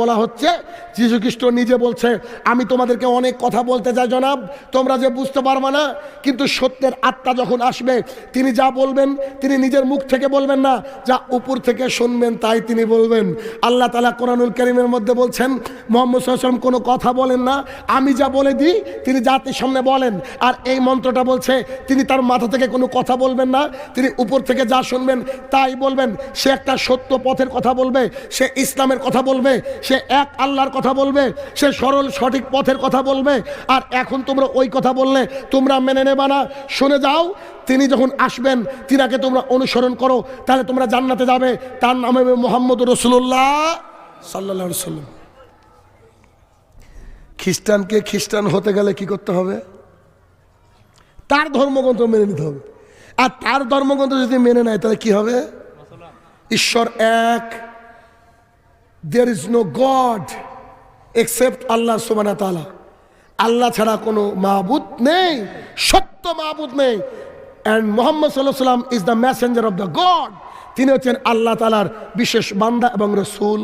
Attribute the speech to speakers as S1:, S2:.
S1: বলা হচ্ছে যীশু খ্রিস্ট নিজে বলছে, আমি তোমাদেরকে অনেক কথা বলতে চাই জনাব, তোমরা যে বুঝতে পারবে না, কিন্তু সত্যের আত্মা যখন আসবে তিনি যা বলবেন তিনি নিজের মুখ থেকে বলবেন না, যা উপর থেকে শুনবেন তাই তিনি বলবেন। আল্লাহ তাআলা কোরআনুল কারীমের মধ্যে বলছেন মুহাম্মদ সাল্লাল্লাহু আলাইহি ওয়াসাল্লাম কোনো কথা বলেন না, আমি যা বলে দিই তিনি জাতির সামনে বলেন। আর এই মন্ত্রটা বলছে তিনি তার মাথা থেকে কোনো কথা বলবেন না, তিনি উপর থেকে যা শুনবেন তাই বলবেন। সে একটা সত্য পথের কথা বলবে, সে ইসলামের কথা বলবে, সে এক আল্লাহর কথা বলবে, সে সরল সঠিক পথের কথা বলবে। আর এখন তোমরা ওই কথা বললে তোমরা মেনে নেবা না। শুনে যাও, তিনি যখন আসবেন তিনাকে তোমরা অনুসরণ করো, তাহলে তোমরা জান্নাতে যাবে। তার নাম হবে মুহাম্মদ রাসূলুল্লাহ সাল্লাল্লাহু আলাইহি ওয়াসাল্লাম। খ্রিস্টানকে খ্রিস্টান হতে গেলে কি করতে হবে? তার ধর্মগ্রন্থ মেনে নিতে হবে। আর তার ধর্মগ্রন্থ যদি মেনে নেয় তাহলে কি হবে? ঈশ্বর এক, there is no God except Allah subhanahu wa ta'ala, আল্লাহ ছাড়া কোনো মাবুদ নেই, সত্য মাবুদ নেই। and Muhammad sallallahu alaihi wasallam is the messenger of the God, তিনি হচ্ছেন আল্লাহ তাআলার বিশেষ বান্দা এবং রাসূল।